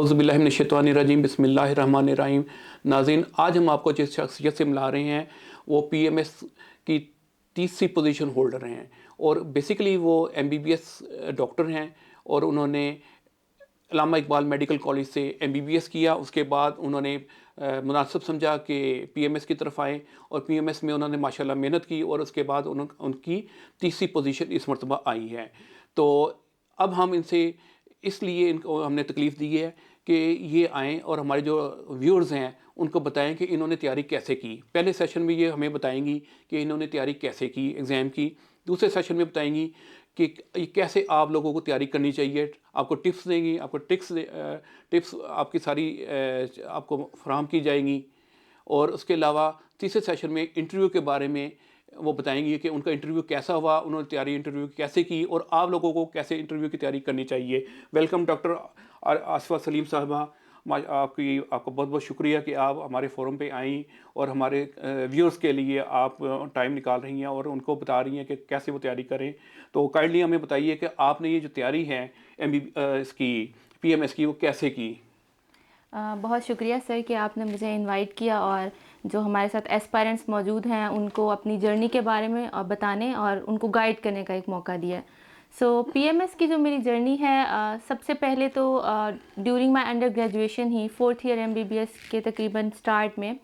औज़ुबिल्लाहिमिनश्शैतानिर्रजीम बिस्मिल्लाहिर्रहमानिर्रहीम। नाज़रीन, आज हम आपको जिस शख्सियत से मिला रहे हैं वो पीएमएस की तीसरी पोजीशन होल्डर हैं और बेसिकली वो एमबीबीएस डॉक्टर हैं और उन्होंने अल्लामा इकबाल मेडिकल कॉलेज से एमबीबीएस किया। उसके बाद उन्होंने मुनासिब समझा कि पीएमएस की तरफ आएँ और पीएमएस में उन्होंने माशाल्लाह मेहनत की और उसके बाद उनकी तीसरी पोजीशन इस मरतबा आई है। तो अब हम इनसे इसलिए इनको हमने तकलीफ़ दी है कि ये आएँ और हमारे जो व्यूअर्स हैं उनको बताएं कि इन्होंने तैयारी कैसे की। पहले सेशन में ये हमें बताएंगी कि इन्होंने तैयारी कैसे की एग्ज़ाम की। दूसरे सेशन में बताएंगी कि कैसे आप लोगों को तैयारी करनी चाहिए। आपको टिप्स देंगी, आपको टिप्स आपकी सारी आपको फराहम की जाएंगी। और उसके अलावा तीसरे सेशन में इंटरव्यू के बारे में वो बताएंगी कि उनका इंटरव्यू कैसा हुआ, उन्होंने तैयारी इंटरव्यू की कैसे की और आप लोगों को कैसे इंटरव्यू की तैयारी करनी चाहिए। वेलकम डॉक्टर आसफ़ा सलीम साहबा, आपका बहुत बहुत शुक्रिया कि आप हमारे फोरम पे आई और हमारे व्यूअर्स के लिए आप टाइम निकाल रही हैं और उनको बता रही हैं कि कैसे वो तैयारी करें। तो काइंडली हमें बताइए कि आपने ये जो तैयारी है इसकी पीएमएस की वो कैसे की। बहुत शुक्रिया सर कि आपने मुझे इनवाइट किया और जो हमारे साथ एस्पायरेंट्स मौजूद हैं उनको अपनी जर्नी के बारे में बताने और उनको गाइड करने का एक मौका दिया। सो पीएमएस की जो मेरी जर्नी है, सबसे पहले तो during my under graduation he 4th year MBBS के तकरीबन स्टार्ट में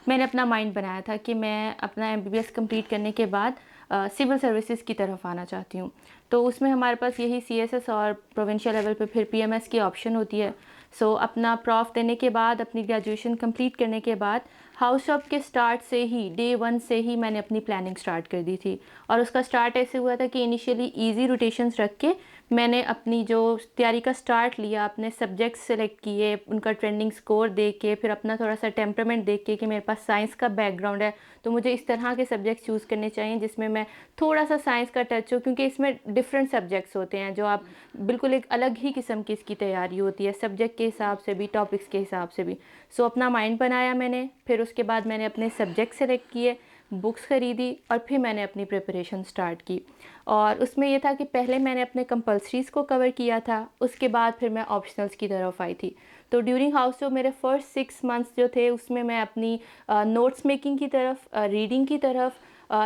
मैंने अपना माइंड बनाया था कि मैं अपना एमबीबीएस कंप्लीट करने के बाद सिविल सर्विसेज की तरफ आना चाहती हूँ। तो उसमें हमारे पास यही सीएसएस और प्रोविंशियल लेवल पे फिर पीएमएस की ऑप्शन होती है। सो अपना प्रॉफ देने के बाद, अपनी ग्रेजुएशन कंप्लीट करने के बाद हाउस जॉब के स्टार्ट से ही, डे 1 से ही मैंने अपनी प्लानिंग स्टार्ट कर दी थी। और उसका स्टार्ट ऐसे हुआ था कि इनिशियली इजी रोटेशंस रख के मैंने अपनी जो तैयारी का स्टार्ट लिया, अपने सब्जेक्ट्स सेलेक्ट किए, उनका ट्रेंडिंग स्कोर देख के, फिर अपना थोड़ा सा टेम्परामेंट देख के कि मेरे पास साइंस का बैकग्राउंड है तो मुझे इस तरह के सब्जेक्ट्स चूज़ करने चाहिए जिसमें मैं थोड़ा सा साइंस का टच हो, क्योंकि इसमें डिफरेंट सब्जेक्ट्स होते हैं जो आप बिल्कुल एक अलग ही किस्म की इसकी तैयारी होती है, सब्जेक्ट के हिसाब से भी, टॉपिक्स के हिसाब से भी। सो अपना माइंड बनाया मैंने, फिर उसके बाद मैंने अपने सब्जेक्ट सेलेक्ट किए, बुक्स ख़रीदी और फिर मैंने अपनी प्रिपरेशन स्टार्ट की। और उसमें ये था कि पहले मैंने अपने कंपल्सरीज़ को कवर किया था, उसके बाद फिर मैं ऑप्शनल्स की तरफ आई थी। तो ड्यूरिंग हाउस जो मेरे फर्स्ट 6 मंथ्स जो थे उसमें मैं अपनी नोट्स मेकिंग की तरफ, रीडिंग की तरफ,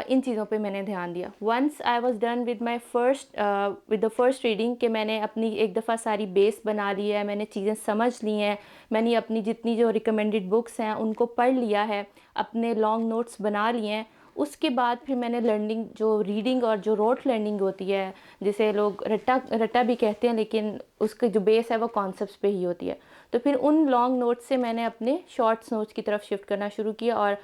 इन चीज़ों पे मैंने ध्यान दिया। Once I was done with my the first reading कि मैंने अपनी एक दफ़ा सारी बेस बना ली है, मैंने चीज़ें समझ ली हैं, मैंने अपनी जितनी जो रिकमेंडेड बुक्स हैं उनको पढ़ लिया है, अपने लॉन्ग नोट्स बना लिए हैं। उसके बाद फिर मैंने लर्निंग, जो रीडिंग और जो रोट लर्निंग होती है, जिसे लोग रट्टा भी कहते हैं, लेकिन उसकी जो बेस है वो कॉन्सेप्ट्स पे ही होती है। तो फिर उन लॉन्ग नोट्स से मैंने अपने शॉर्ट्स नोट्स की तरफ शिफ्ट करना शुरू किया और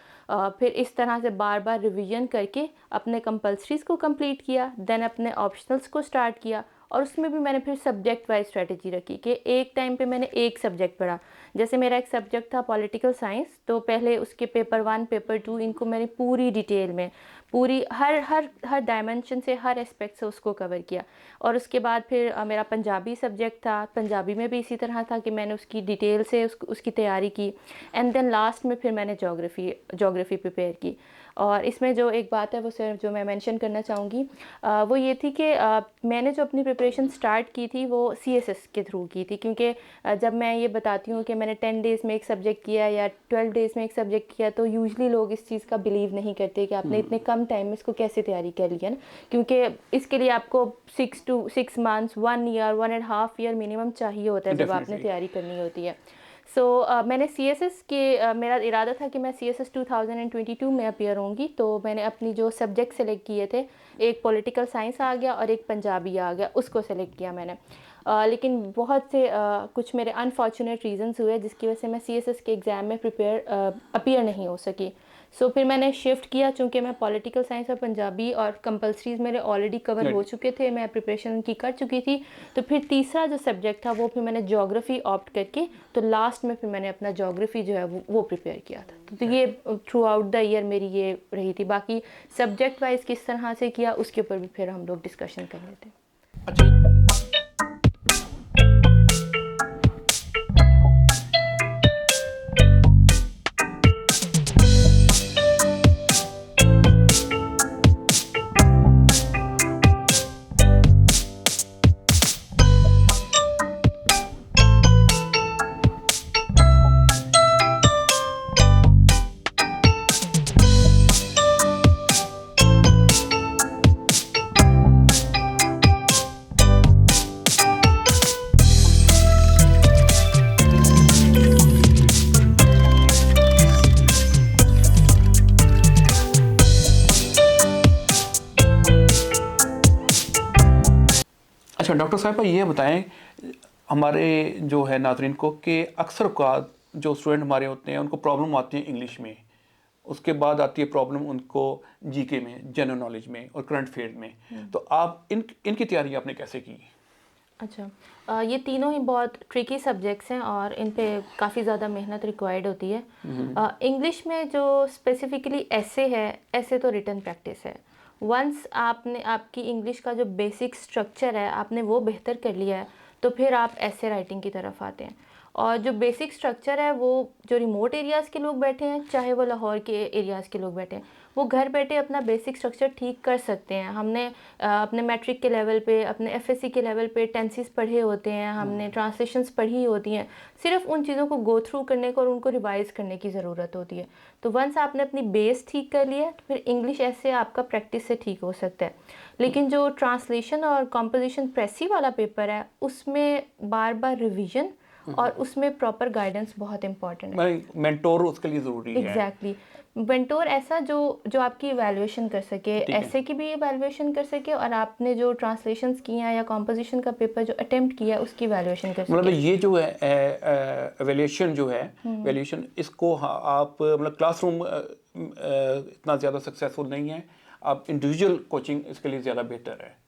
फिर इस तरह से बार बार रिवीजन करके अपने कंपल्सरीज़ को कंप्लीट किया, देन अपने ऑप्शनल्स को स्टार्ट किया। और उसमें भी मैंने फिर सब्जेक्ट वाइज स्ट्रेटजी रखी कि एक टाइम पे मैंने एक सब्जेक्ट पढ़ा। जैसे मेरा एक सब्जेक्ट था पॉलिटिकल साइंस, तो पहले उसके पेपर 1, पेपर 2 इनको मैंने पूरी डिटेल में, पूरी हर डायमेंशन से, हर एस्पेक्ट से उसको कवर किया। और उसके बाद फिर मेरा पंजाबी सब्जेक्ट था, पंजाबी में भी इसी तरह था कि मैंने उसकी डिटेल से उसकी तैयारी की। एंड देन लास्ट में फिर मैंने जोग्राफ़ी प्रिपेयर की। और इसमें जो एक बात है वो सर जो मैं मेंशन करना चाहूँगी, वो ये थी कि मैंने जो अपनी प्रिपरेशन स्टार्ट की थी वो सीएसएस के थ्रू की थी, क्योंकि जब मैं ये बताती हूँ कि मैंने 10 डेज़ में एक सब्जेक्ट किया या 12 डेज़ में एक सब्जेक्ट किया, तो यूजुअली लोग इस चीज़ का बिलीव नहीं करते कि आपने इतने कम टाइम में इसको कैसे तैयारी कर लिया ना, क्योंकि इसके लिए आपको 6 मंथ्स, 1 ईयर, 1.5 ईयर मिनिमम चाहिए होता है जब आपने तैयारी करनी होती है। सो मैंने सीएसएस के, मेरा इरादा था कि मैं सीएसएस 2022 में अपीयर होंगी, तो मैंने अपनी जो सब्जेक्ट सेलेक्ट किए थे, एक पॉलिटिकल साइंस आ गया और एक पंजाबी आ गया, उसको सेलेक्ट किया मैंने। लेकिन बहुत से कुछ मेरे अनफॉर्चुनेट रीजंस हुए जिसकी वजह से मैं सीएसएस के एग्ज़ाम में अपीयर नहीं हो सकी। सो फिर मैंने शिफ्ट किया, चूँकि मैं पॉलिटिकल साइंस और पंजाबी और कंपल्सरीज़ मेरे ऑलरेडी कवर हो चुके थे, मैं प्रिपरेशन की कर चुकी थी। तो फिर तीसरा जो सब्जेक्ट था वो फिर मैंने ज्योग्राफ़ी ऑप्ट करके, तो लास्ट में फिर मैंने अपना ज्योग्राफ़ी जो है वो प्रिपेयर किया था। तो ये थ्रू आउट द ईयर मेरी ये रही थी। बाकी सब्जेक्ट वाइज किस तरह से किया उसके ऊपर भी फिर हम लोग डिस्कशन कर लेते हैं। अच्छा डॉक्टर साहिबा ये बताएं हमारे जो है नाजरीन को कि अक्सर औक़ात जो स्टूडेंट हमारे होते हैं उनको प्रॉब्लम आती है इंग्लिश में, उसके बाद आती है प्रॉब्लम उनको जीके में, जनरल नॉलेज में और करंट अफेयर में। तो आप इनकी तैयारी आपने कैसे की? अच्छा, ये तीनों ही बहुत ट्रिकी सब्जेक्ट्स हैं और इन पे काफ़ी ज़्यादा मेहनत रिक्वायर्ड होती है। इंग्लिश में जो स्पेसिफिकली ऐसे है, ऐसे तो रिटन प्रैक्टिस है। वंस आपने आपकी इंग्लिश का जो बेसिक स्ट्रक्चर है आपने वो बेहतर कर लिया है, तो फिर आप ऐसे राइटिंग की तरफ आते हैं। और जो बेसिक स्ट्रक्चर है वो जो रिमोट एरियाज़ के लोग बैठे हैं, चाहे वो लाहौर के एरियाज़ के लोग बैठे हैं, वो घर बैठे अपना बेसिक स्ट्रक्चर ठीक कर सकते हैं। हमने अपने मैट्रिक के लेवल पे, अपने एफएससी के लेवल पे टेंसेस पढ़े होते हैं, हमने ट्रांसलेशंस पढ़ी होती हैं। सिर्फ उन चीज़ों को गो थ्रू करने को और उनको रिवाइज़ करने की ज़रूरत होती है। तो वंस आपने अपनी बेस ठीक कर लिया तो फिर इंग्लिश ऐसे आपका प्रैक्टिस से ठीक हो सकता है। लेकिन जो ट्रांसलेशन और कंपोजिशन प्रेसी वाला पेपर है उसमें बार बार रिवीजन और उसमें प्रॉपर गाइडेंस बहुत इंपॉर्टेंट है। मेंटोर उसके लिए ज़रूरी है। एग्जैक्टली, मेंटोर ऐसा जो जो आपकी इवैल्यूएशन कर सके, ठीक है। ऐसे की भी इवैल्यूएशन कर सके और आपने जो ट्रांसलेशंस किया है या कॉम्पोजिशन का पेपर जो अटेम्प्ट किया है उसकी इवैल्यूएशन कर मतलब सके। ये जो है एवेल्यूशन जो है, वैल्यूएशन इसको आप मतलब क्लासरूम इतना ज़्यादा सक्सेसफुल नहीं है, आप इंडिविजुअल कोचिंग इसके लिए ज़्यादा बेहतर है।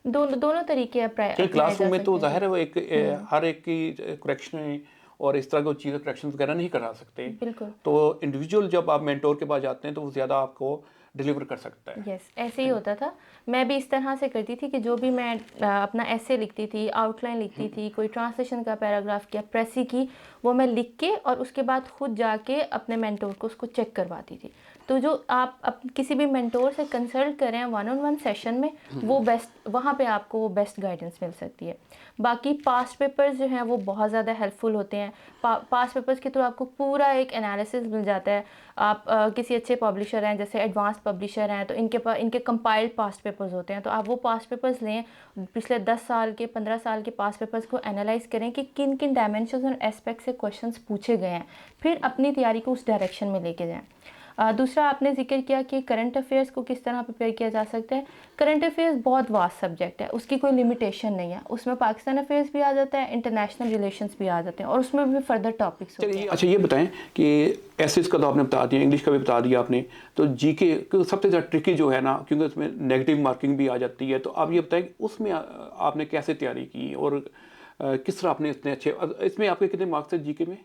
दोनों दोनों तरीके अप्लाई क्योंकि अपनाए क्लासरूम जा में तो सकते हैं। ज़ाहिर है वो एक हर एक की करेक्शन और इस तरह की चीज़ें करेक्शन वगैरह नहीं करा सकते। बिल्कुल। तो इंडिविजुअल जब आप मेंटोर के पास जाते हैं तो वो ज़्यादा आपको डिलीवर कर सकता है। यस, ऐसे ही होता था। मैं भी इस तरह से करती थी कि जो भी मैं अपना ऐसे लिखती थी, आउटलाइन लिखती थी, कोई ट्रांसलेशन का पैराग्राफ किया, प्रेसी की, वो मैं लिख के और उसके बाद खुद जाके अपने मेंटोर को उसको चेक करवाती थी। तो जो आप किसी भी मेंटोर से कंसल्ट करें वन ऑन वन सेशन में, वो बेस्ट, वहाँ पे आपको वो बेस्ट गाइडेंस मिल सकती है। बाकी पास्ट पेपर्स जो हैं वो बहुत ज़्यादा हेल्पफुल होते हैं। पास्ट पेपर्स के थ्रू आपको पूरा एक एनालिसिस मिल जाता है। आप किसी अच्छे पब्लिशर हैं, जैसे एडवांस पब्लिशर हैं, तो इनके कंपाइल्ड पास्ट पेपर्स होते हैं, तो आप वो पास्ट पेपर्स लें, पिछले 10 साल के 15 साल के पास्ट पेपर्स को एनालाइज करें कि किन किन डायमेंशंस और एस्पेक्ट से क्वेश्चंस पूछे गए हैं, फिर अपनी तैयारी को उस डायरेक्शन में लेके जाएं। दूसरा आपने जिक्र किया कि करंट अफेयर्स को किस तरह प्रिपेयर किया जा सकता है। करंट अफेयर्स बहुत वास्ट सब्जेक्ट है, उसकी कोई लिमिटेशन नहीं है। उसमें पाकिस्तान अफेयर्स भी आ जाता है, इंटरनेशनल रिलेशंस भी आ जाते हैं और उसमें भी फर्दर टॉपिक्स होते हैं। अच्छा ये बताएं कि एसेस का तो आपने बता दिया, इंग्लिश का भी बता दिया आपने, तो जीके सबसे ज़्यादा ट्रिकी जो है ना, क्योंकि उसमें नेगेटिव मार्किंग भी आ जाती है, तो आप ये बताएं कि उसमें आपने कैसे तैयारी की और किस तरह आपने इतने अच्छे, इसमें आपके कितने मार्क्स थे जीके में?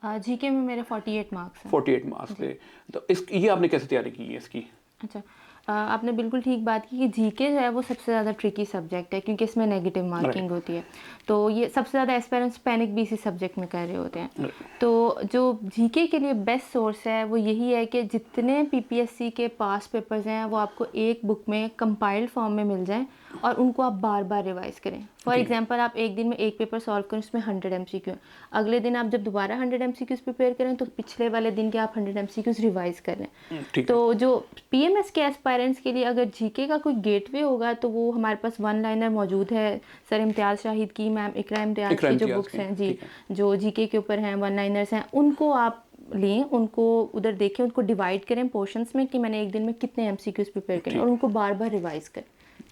जीके में मेरे 48 मार्क्स हैं। 48 मार्क्स थे। तो ये आपने कैसे तैयारी की है इसकी? अच्छा, आपने बिल्कुल ठीक बात की कि जीके जो है वो सबसे ज़्यादा ट्रिकी सब्जेक्ट है क्योंकि इसमें नेगेटिव मार्किंग होती है। तो ये सबसे ज़्यादा एस्पेरेंट्स पैनिक भी इसी सब्जेक्ट में कर रहे होते हैं। तो जो जीके के लिए बेस्ट सोर्स है वो यही है कि जितने पीपीएससी के पास पेपर्स हैं वो आपको एक बुक में कंपाइल्ड फॉर्म में मिल जाएं और उनको आप बार बार रिवाइज़ करें। फॉर एग्जांपल आप एक दिन में एक पेपर सॉल्व करें, उसमें 100 एमसीक्यू, अगले दिन आप जब दोबारा 100 एमसीक्यूज़ प्रिपेयर करें तो पिछले वाले दिन के आप 100 एमसीक्यूज़ रिवाइज़ कर लें। तो जो पीएमएस के एस्पायरेंट्स के लिए अगर जीके का कोई गेटवे होगा तो वो हमारे पास वन लाइनर मौजूद है सर इम्तियाज़ शाहिद की, मैम इकरा इम्तियाज़ की जो बुक्स हैं जी, जो जीके के ऊपर हैं, वन लाइनर्स हैं, उनको आप लें, उनको उधर देखें, उनको डिवाइड करें पोर्शंस में कि मैंने एक दिन में कितने एमसीक्यूज़ प्रिपेयर करें और उनको बार बार रिवाइज़ करें।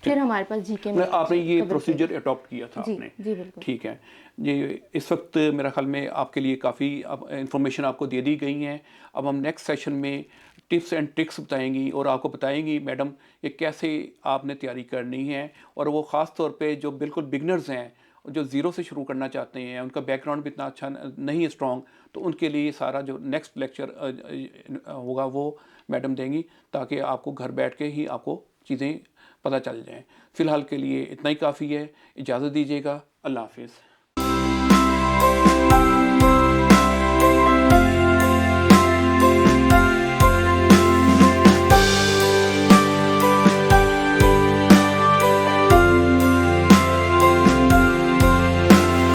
फिर हमारे पास जीके में आपने ये प्रोसीजर अडॉप्ट किया था आपने? जी बिल्कुल। ठीक है जी, इस वक्त मेरा ख्याल में आपके लिए काफ़ी इंफॉर्मेशन आपको दे दी गई हैं। अब हम नेक्स्ट सेशन में टिप्स एंड ट्रिक्स बताएंगी और आपको बताएंगी मैडम ये कैसे आपने तैयारी करनी है, और वो ख़ास तौर पे जो बिल्कुल बिगनर्स हैं, जो ज़ीरो से शुरू करना चाहते हैं, उनका बैकग्राउंड भी इतना अच्छा नहीं है स्ट्रॉन्ग, तो उनके लिए सारा जो नेक्स्ट लेक्चर होगा वो मैडम देंगी, ताकि आपको घर बैठ के ही आपको चीज़ें पता चल जाएँ। फ़िलहाल के लिए इतना ही काफ़ी है, इजाज़त दीजिएगा, अल्लाह हाफ़िज़।